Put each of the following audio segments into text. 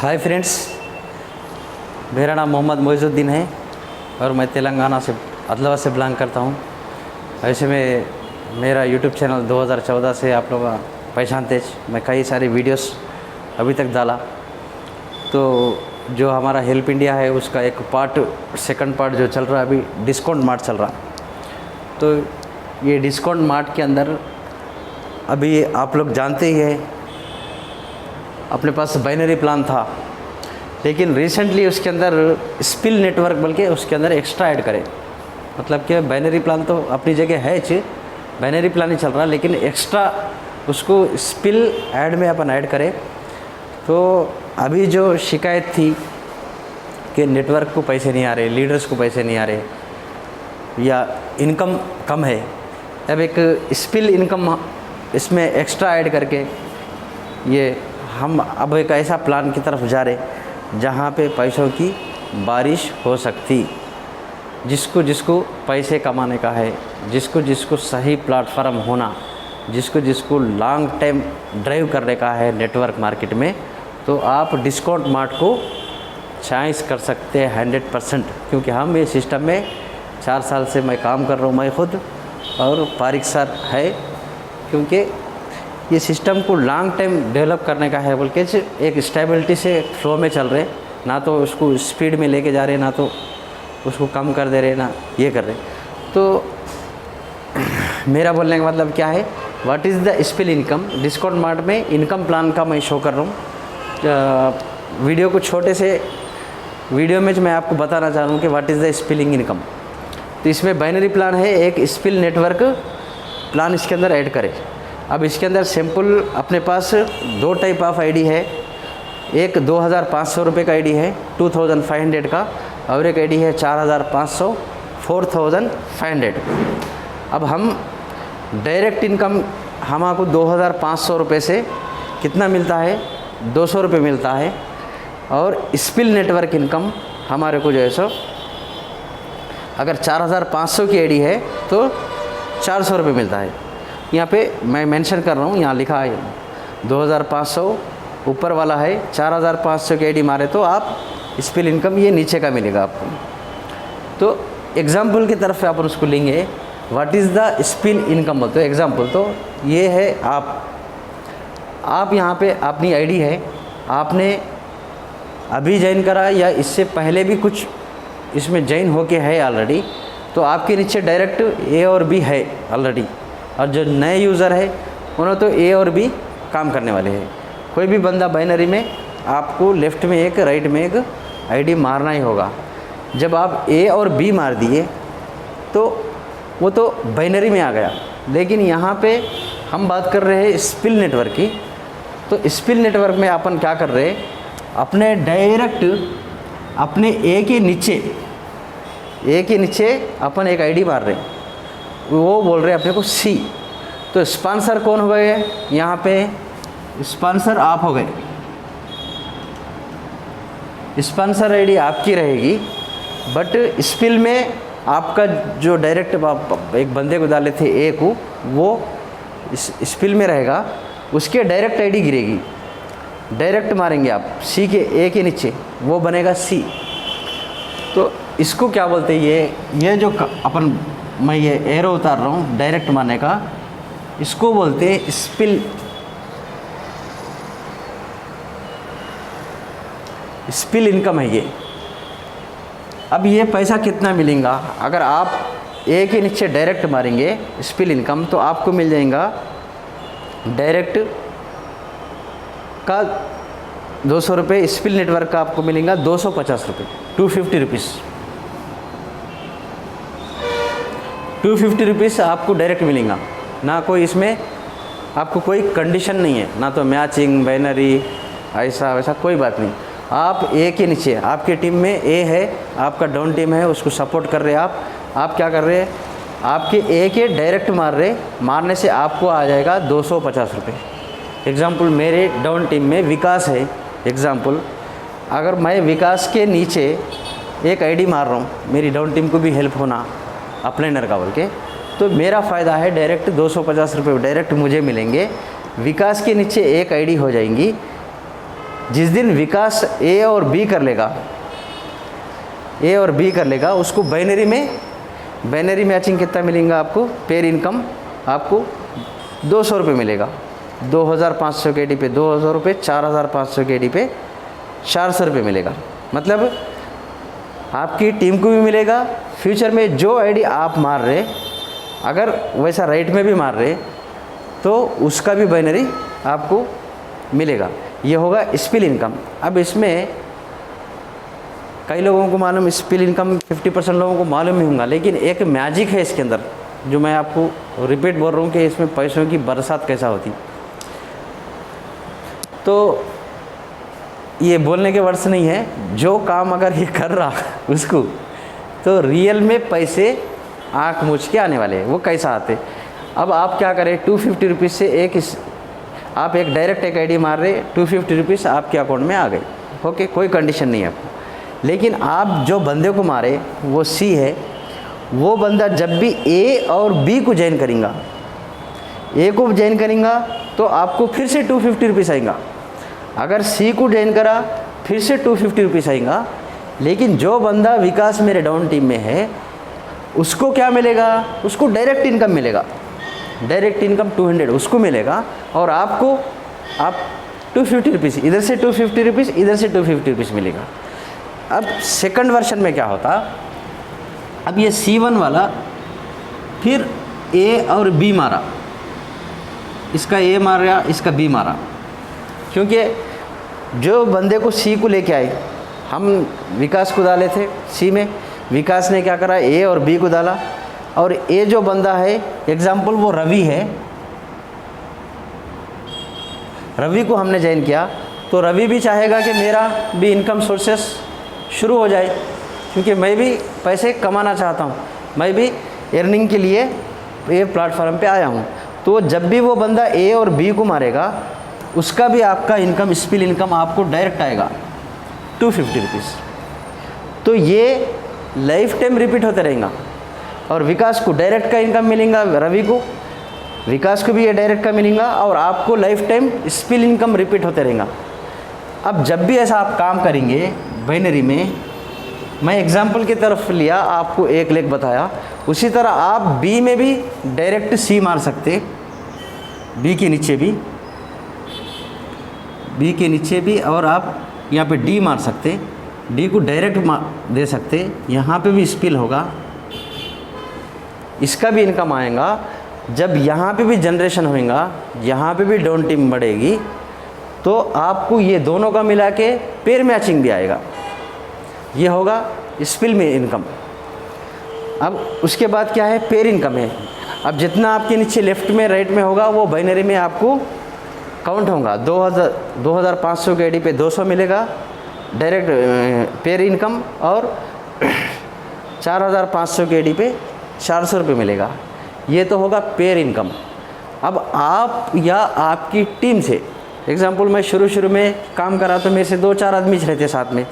Hi friends, मेरा नाम मोहम्मद मोइजुद्दीन है और मैं तेलंगाना से अदलाबाद से बिलोंग करता हूँ। ऐसे में मेरा यूट्यूब चैनल 2014 से आप लोग पहचानते हैं। मैं कई सारे वीडियोस अभी तक डाला। तो जो हमारा हेल्प इंडिया है उसका एक सेकंड पार्ट जो चल रहा है अभी, डिस्काउंट मार्ट चल रहा। तो ये डिस्काउंट मार्ट के अंदर अभी आप लोग जानते ही है, अपने पास बाइनरी प्लान था, लेकिन रिसेंटली उसके अंदर स्पिल नेटवर्क बल्कि उसके अंदर एक्स्ट्रा ऐड करें। मतलब कि बाइनरी प्लान तो अपनी जगह है, बाइनरी प्लान ही चल रहा, लेकिन एक्स्ट्रा उसको स्पिल ऐड में अपन ऐड करें। तो अभी जो शिकायत थी कि नेटवर्क को पैसे नहीं आ रहे, लीडर्स को पैसे नहीं आ रहे या इनकम कम है, अब एक स्पिल इनकम इसमें एक्स्ट्रा ऐड करके ये हम अब एक ऐसा प्लान की तरफ जा रहे जहाँ पे पैसों की बारिश हो सकती। जिसको जिसको पैसे कमाने का है, जिसको जिसको सही प्लेटफॉर्म होना, जिसको जिसको लॉन्ग टाइम ड्राइव करने का है नेटवर्क मार्केट में, तो आप डिस्काउंट मार्ट को चॉइस कर सकते हैं 100%। क्योंकि हम ये सिस्टम में 4 साल से मैं काम कर रहा हूँ, मैं खुद और पारिक सर है। क्योंकि ये सिस्टम को लॉन्ग टाइम डेवलप करने का है, बल्कि एक स्टेबिलिटी से फ्लो में चल रहे, ना तो उसको स्पीड में लेके जा रहे, ना तो उसको कम कर दे रहे, ना ये कर रहे। तो मेरा बोलने का मतलब क्या है, what is the spill income. Discount mart में इनकम प्लान का मैं शो कर रहा हूँ। वीडियो को छोटे से वीडियो में मैं आपको बताना चाह रहा हूँ कि what is the spilling income. तो इसमें बाइनरी प्लान है, एक स्पिल नेटवर्क प्लान इसके अंदर ऐड करें। अब इसके अंदर सिंपल अपने पास 2 टाइप ऑफ आईडी है। एक 2500 रुपये का आईडी है 2500 का, और एक आईडी है 4500 4500। अब हम डायरेक्ट इनकम हमको 2500 रुपये से कितना मिलता है, 200 रुपये मिलता है। और स्पिल नेटवर्क इनकम हमारे को जो है सो अगर 4500 की आईडी है तो 400 रुपये मिलता है। यहाँ पे मैं मेंशन कर रहा हूँ, यहाँ लिखा है 2500 ऊपर वाला है, 4500 की आईडी मारे तो आप स्पिल इनकम ये नीचे का मिलेगा आपको। तो एग्जाम्पल की तरफ से आप उसको लेंगे, what is the spill income बोलते हो। एग्जाम्पल तो ये है, आप यहाँ पे अपनी आईडी है, आपने अभी ज्वाइन करा या इससे पहले भी कुछ इसमें ज्वाइन होके है ऑलरेडी, तो आपके नीचे डायरेक्ट ए और बी है ऑलरेडी। और जो नए यूज़र है उन्होंने तो ए और बी काम करने वाले हैं। कोई भी बंदा बाइनरी में आपको लेफ़्ट में एक राइट में एक आईडी मारना ही होगा। जब आप ए और बी मार दिए तो वो तो बाइनरी में आ गया। लेकिन यहाँ पे हम बात कर रहे हैं स्पिल नेटवर्क की। तो स्पिल नेटवर्क में अपन क्या कर रहे हैं, अपने डायरेक्ट अपने ए के नीचे अपन एक आईडी मार रहे हैं, वो बोल रहे हैं अपने को सी। तो स्पॉन्सर कौन हो गए, यहाँ पे स्पॉन्सर आप हो गए। स्पॉन्सर आईडी आपकी रहेगी, बट स्पिल में आपका जो डायरेक्ट एक बंदे को डाले थे ए को, वो स्पिल में रहेगा, उसके डायरेक्ट आईडी गिरेगी। डायरेक्ट मारेंगे आप सी के ए के नीचे, वो बनेगा सी। तो इसको क्या बोलते हैं, ये जो अपन मैं ये एरो उतार रहा हूँ डायरेक्ट मारने का, इसको बोलते हैं स्पिल इनकम है ये। अब ये पैसा कितना मिलेगा, अगर आप ए के नीचे डायरेक्ट मारेंगे स्पिल इनकम, तो आपको मिल जाएगा डायरेक्ट का 200 रुपये, स्पिल नेटवर्क का आपको मिलेगा 250 रुपये, 250 रुपीज़। 250 रुपीज़ आपको डायरेक्ट मिलेगा। ना कोई इसमें आपको कोई कंडीशन नहीं है, ना तो मैचिंग बाइनरी ऐसा वैसा कोई बात नहीं। आप ए के नीचे, आपकी टीम में ए है, आपका डाउन टीम है, उसको सपोर्ट कर रहे हैं आप क्या कर रहे हैं, आपके ए के डायरेक्ट मारने से आपको आ जाएगा 250 रुपये। एग्ज़ाम्पल मेरे डाउन टीम में विकास है, एग्ज़ाम्पल अगर मैं विकास के नीचे एक आईडी मार रहा हूँ, मेरी डाउन टीम को भी हेल्प होना अपलाइनर का बोल के, तो मेरा फ़ायदा है डायरेक्ट 250 रुपये डायरेक्ट मुझे मिलेंगे। विकास के नीचे एक आईडी हो जाएंगी, जिस दिन विकास ए और बी कर लेगा उसको बाइनरी मैचिंग कितना मिलेगा आपको, पेयर इनकम आपको 200 रुपये मिलेगा। 2500 के डी पे 2000 रुपये, 4500 के डी पे 400 रुपये मिलेगा। मतलब आपकी टीम को भी मिलेगा। फ्यूचर में जो आईडी आप मार रहे, अगर वैसा राइट में भी मार रहे तो उसका भी बाइनरी आपको मिलेगा। ये होगा स्पिल इनकम। अब इसमें कई लोगों को मालूम, स्पिल इनकम 50% लोगों को मालूम ही होगा, लेकिन एक मैजिक है इसके अंदर जो मैं आपको रिपीट बोल रहा हूँ कि इसमें पैसों की बरसात कैसा होती। तो ये बोलने के वर्ड्स नहीं है, जो काम अगर ये कर रहा उसको, तो रियल में पैसे आँख मूछ के आने वाले हैं। वो कैसा आते, अब आप क्या करें, 250 रुपीज़ से आप एक डायरेक्ट एक आईडी मार रहे, 250 रुपीज़ आपके अकाउंट में आ गए, ओके, कोई कंडीशन नहीं है आपको। लेकिन आप जो बंदे को मारे वो सी है, वो बंदा जब भी ए और बी को ज्वाइन करेगा, ए को ज्वाइन करेगा तो आपको फिर से 250 रुपीज़ आएगा। अगर सी को ज्वाइन करा फिर से 250 रुपीज़ आएगा। लेकिन जो बंदा विकास मेरे डाउन टीम में है उसको क्या मिलेगा, उसको डायरेक्ट इनकम मिलेगा। डायरेक्ट इनकम 200 उसको मिलेगा और आप 250 रुपीज़, इधर से 250 रुपीज़, इधर से 250 रुपीज़ मिलेगा। अब सेकंड वर्जन में क्या होता, अब ये C1 वाला फिर A और B मारा, इसका A मारा, इसका B मारा, क्योंकि जो बंदे को C को लेके आए, हम विकास को डाले थे C में, विकास ने क्या करा, A और B को डाला। और A जो बंदा है, एग्जाम्पल वो रवि है, रवि को हमने ज्वाइन किया, तो रवि भी चाहेगा कि मेरा भी इनकम सोर्सेस शुरू हो जाए, क्योंकि मैं भी पैसे कमाना चाहता हूँ, मैं भी अर्निंग के लिए ये प्लेटफॉर्म पे आया हूँ। तो जब भी वो बंदा A और B को मारेगा, उसका भी आपका इनकम, स्पिल इनकम आपको डायरेक्ट आएगा 250 रुपीज़। तो ये लाइफ टाइम रिपीट होते रहेगा। और विकास को डायरेक्ट का इनकम मिलेगा, रवि को, विकास को भी ये डायरेक्ट का मिलेगा, और आपको life time spill income repeat होते रहेगा। अब जब भी ऐसा आप काम करेंगे बाइनरी में, मैं एग्जांपल की तरफ लिया, आपको एक लेख बताया, उसी तरह आप बी में भी डायरेक्ट सी मार सकते, बी के नीचे भी, और आप यहाँ पे डी मार सकते, डी को डायरेक्ट दे सकते, यहाँ पे भी स्पिल होगा, इसका भी इनकम आएगा। जब यहाँ पे भी जनरेशन होएगा, यहाँ पे भी डाउन टीम बढ़ेगी, तो आपको ये दोनों का मिला के पेयर मैचिंग भी आएगा। ये होगा स्पिल में इनकम। अब उसके बाद क्या है, पेयर इनकम है। अब जितना आपके नीचे लेफ्ट में राइट में होगा वो बाइनरी में आपको काउंट होगा। 2500 के आईडी पे 200 मिलेगा डायरेक्ट पेयर इनकम, और 4500 के आईडी पे 400 रुपये मिलेगा। ये तो होगा पेयर इनकम। अब आप या आपकी टीम से, एग्जांपल मैं शुरू में काम करा तो मेरे से 2-4 आदमी रहते साथ में,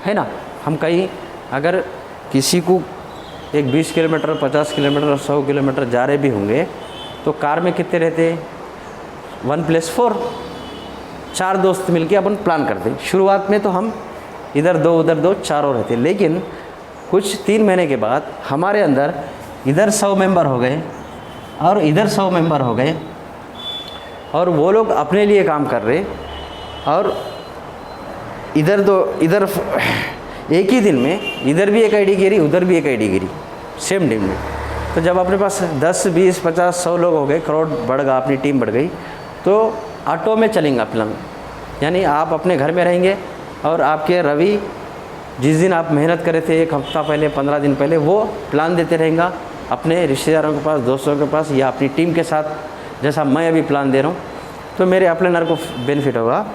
है ना। हम कहीं अगर किसी को एक 20 किलोमीटर, 50 किलोमीटर, 100 किलोमीटर जा रहे भी होंगे, तो कार में कितने रहते, 1+4, 4 दोस्त मिलके अपन प्लान करते। शुरुआत में तो हम इधर 2 उधर 2, 4 और रहते, लेकिन कुछ 3 महीने के बाद हमारे अंदर इधर 100 मेंबर हो गए और इधर 100 मेंबर हो गए, और वो लोग अपने लिए काम कर रहे, और इधर एक ही दिन में इधर भी एक आईडी गिरी, उधर भी एक आईडी गिरी, सेम दिन में। तो जब अपने पास 10, 20, 50, 100 लोग हो गए, करोड़ बढ़ गया, अपनी टीम बढ़ गई, तो ऑटो में चलेंगे प्लान। यानी आप अपने घर में रहेंगे और आपके रवि जिस दिन आप मेहनत करे थे 1 हफ्ता पहले, 15 दिन पहले, वो प्लान देते रहेगा अपने रिश्तेदारों के पास, दोस्तों के पास, या अपनी टीम के साथ, जैसा मैं अभी प्लान दे रहा हूँ, तो मेरे अपलाइनर को बेनिफिट होगा।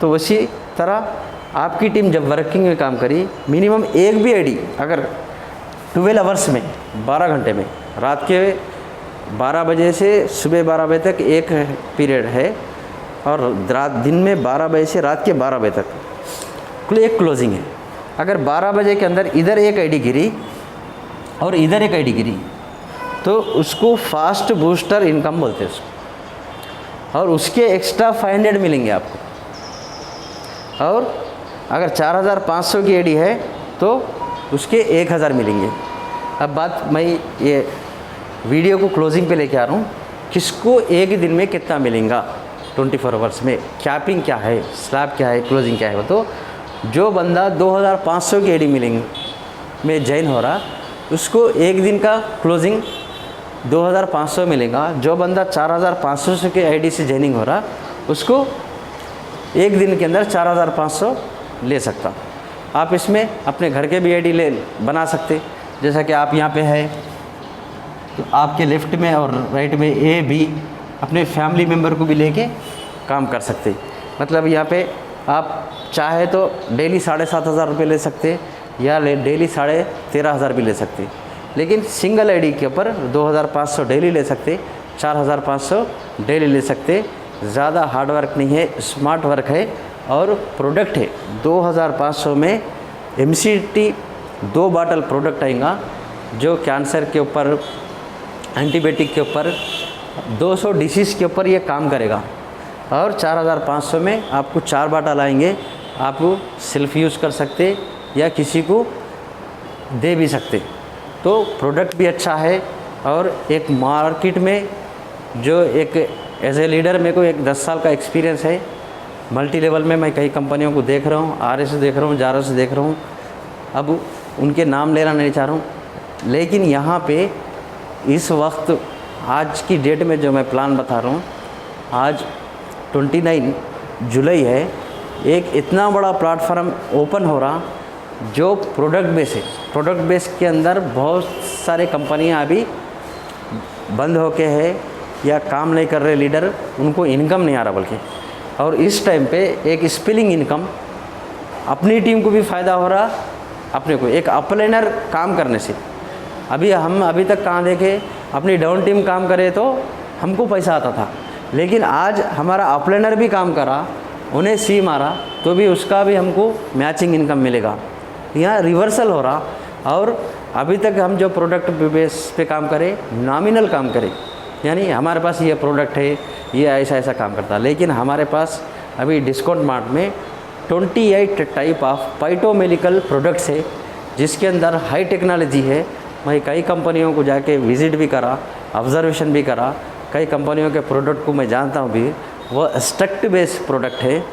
तो उसी तरह आपकी टीम जब वर्किंग में काम करी, मिनिमम एक भी आईडी अगर 12 आवर्स में, 12 घंटे में, रात के 12 बजे से सुबह 12 बजे तक एक पीरियड है, और दिन में 12 बजे से रात के 12 बजे तक एक क्लोजिंग है। अगर 12 बजे के अंदर इधर एक आईडी गिरी और इधर एक आईडी गिरी, तो उसको फास्ट बूस्टर इनकम बोलते हैं उसको, और उसके एक्स्ट्रा 500 मिलेंगे आपको। और अगर 4500 की एडी है तो उसके 1000 मिलेंगे। अब बात मैं ये वीडियो को क्लोजिंग पे लेके आ रहा हूँ, किसको एक दिन में कितना मिलेगा 24 आवर्स में, कैपिंग क्या है, स्लैब क्या है, क्लोजिंग क्या है। तो जो बंदा 2500 की एडी मिलेंगे में जॉइन हो रहा, उसको एक दिन का क्लोजिंग 2500 मिलेगा। जो बंदा 4500 के आईडी से जॉइनिंग हो रहा, उसको एक दिन के अंदर 4500 ले सकता। आप इसमें अपने घर के भी आईडी ले बना सकते, जैसा कि आप यहाँ पे है तो आपके लेफ़्ट में और राइट में ए बी अपने फैमिली मेम्बर को भी लेके काम कर सकते। मतलब यहाँ पे आप चाहे तो डेली 7500 रुपये ले सकते या डेली 13500 भी ले सकते, लेकिन सिंगल आईडी के ऊपर 2500 डेली ले सकते, 4500 डेली ले सकते। ज़्यादा हार्ड वर्क नहीं है, स्मार्ट वर्क है और प्रोडक्ट है। 2500 में MCT 2 बॉटल प्रोडक्ट आएगा जो कैंसर के ऊपर, एंटीबायोटिक के ऊपर, 200 डिसीज़ के ऊपर ये काम करेगा। और 4500 में आपको 4 बॉटल आएंगे, आप सेल्फ यूज़ कर सकते या किसी को दे भी सकते। तो प्रोडक्ट भी अच्छा है और एक मार्केट में जो एक एज ए लीडर मेरे को एक 10 साल का एक्सपीरियंस है। मल्टी लेवल में मैं कई कंपनियों को देख रहा हूँ, RS देख रहा हूँ, जारस देख रहा हूँ, अब उनके नाम लेना नहीं चाह रहा हूँ, लेकिन यहाँ पे इस वक्त आज की डेट में जो मैं प्लान बता रहा हूँ, आज 29 जुलाई है, एक इतना बड़ा प्लेटफॉर्म ओपन हो रहा जो प्रोडक्ट बेस है। प्रोडक्ट बेस के अंदर बहुत सारे कंपनियां अभी बंद होके है या काम नहीं कर रहे लीडर, उनको इनकम नहीं आ रहा बल्कि। और इस टाइम पे एक स्पिलिंग इनकम, अपनी टीम को भी फ़ायदा हो रहा, अपने को एक अपलाइनर काम करने से। हम अभी तक कहाँ देखे, अपनी डाउन टीम काम करे तो हमको पैसा आता था, लेकिन आज हमारा अपलाइनर भी काम करा, उन्हें सी मारा तो भी उसका भी हमको मैचिंग इनकम मिलेगा। यहाँ रिवर्सल हो रहा। और अभी तक हम जो प्रोडक्ट बेस पे काम करें, नॉमिनल काम करें, यानी हमारे पास ये प्रोडक्ट है, ये ऐसा ऐसा काम करता, लेकिन हमारे पास अभी डिस्काउंट मार्ट में 28 टाइप ऑफ फाइटोमेडिकल प्रोडक्ट्स है, जिसके अंदर हाई टेक्नोलॉजी है। मैं कई कंपनियों को जाके विज़िट भी करा, ऑब्जर्वेशन भी करा, कई कंपनियों के प्रोडक्ट को मैं जानता हूँ भी, वह स्ट्रक्ट बेस्ड प्रोडक्ट है।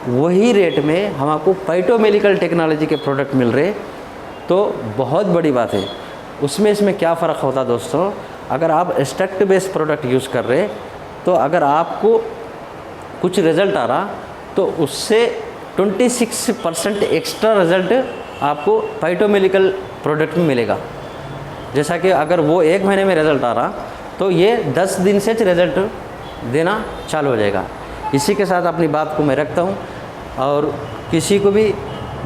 वही रेट में हम आपको फाइटोमेडिकल टेक्नोलॉजी के प्रोडक्ट मिल रहे, तो बहुत बड़ी बात है। इसमें क्या फ़र्क होता दोस्तों, अगर आप स्ट्रक्ट बेस्ड प्रोडक्ट यूज़ कर रहे तो अगर आपको कुछ रिज़ल्ट आ रहा तो उससे 26% एक्स्ट्रा रिज़ल्ट आपको फाइटोमेडिकल प्रोडक्ट में मिलेगा। जैसा कि अगर वो 1 महीने में रिज़ल्ट आ रहा तो ये 10 दिन से रिज़ल्ट देना चालू हो जाएगा। इसी के साथ अपनी बात को मैं रखता हूँ। और किसी को भी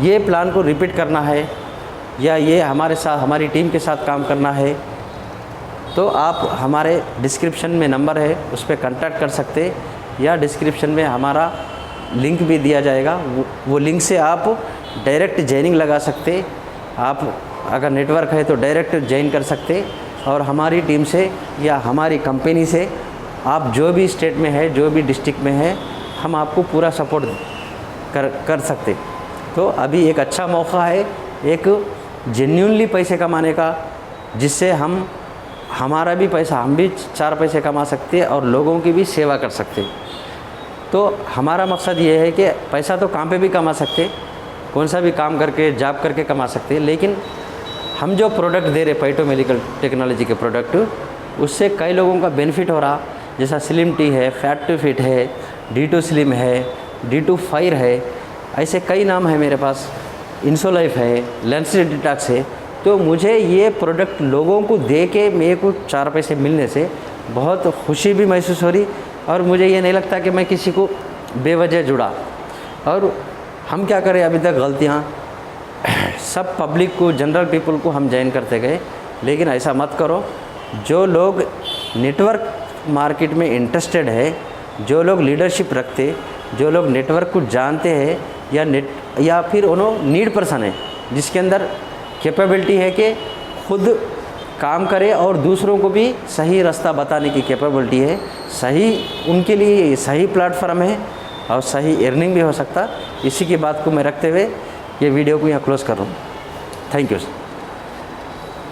ये प्लान को रिपीट करना है या ये हमारे साथ, हमारी टीम के साथ काम करना है, तो आप हमारे डिस्क्रिप्शन में नंबर है, उस पर कांटेक्ट कर सकते, या डिस्क्रिप्शन में हमारा लिंक भी दिया जाएगा, वो लिंक से आप डायरेक्ट जॉइनिंग लगा सकते। आप अगर नेटवर्क है तो डायरेक्ट ज्वाइन कर सकते, और हमारी टीम से या हमारी कंपनी से आप जो भी स्टेट में है, जो भी डिस्ट्रिक्ट में है, हम आपको पूरा सपोर्ट कर सकते। तो अभी एक अच्छा मौका है एक जेन्युइनली पैसे कमाने का, जिससे हमारा भी पैसा, हम भी 4 पैसे कमा सकते और लोगों की भी सेवा कर सकते। तो हमारा मकसद ये है कि पैसा तो काम पे भी कमा सकते, कौन सा भी काम करके, जॉब करके कमा सकते, लेकिन हम जो प्रोडक्ट दे रहे फाइटोमेडिकल टेक्नोलॉजी के प्रोडक्ट, उससे कई लोगों का बेनिफिट हो रहा। जैसा स्लिम टी है, फैट टू फिट है, D2 स्लिम है, D2 फायर है, ऐसे कई नाम है मेरे पास, इंसोलाइफ है, लेंसी डिटॉक्स है। तो मुझे ये प्रोडक्ट लोगों को दे के मेरे को 4 पैसे मिलने से बहुत खुशी भी महसूस हो रही, और मुझे ये नहीं लगता कि मैं किसी को बेवजह जुड़ा। और हम क्या करें, अभी तक गलतियाँ सब पब्लिक को, जनरल पीपल को हम ज्वाइन करते गए, लेकिन ऐसा मत करो। जो लोग नेटवर्क मार्केट में इंटरेस्टेड है, जो लोग लीडरशिप रखते, जो लोग नेटवर्क को जानते हैं, या फिर उन्होंने नीड पर्सन है, जिसके अंदर कैपेबिलिटी है कि खुद काम करे और दूसरों को भी सही रास्ता बताने की कैपेबिलिटी है, सही उनके लिए सही प्लेटफॉर्म है और सही अर्निंग भी हो सकता। इसी की बात को मैं रखते हुए ये वीडियो को यहाँ क्लोज़ कर रहा हूँ। Thank you sir.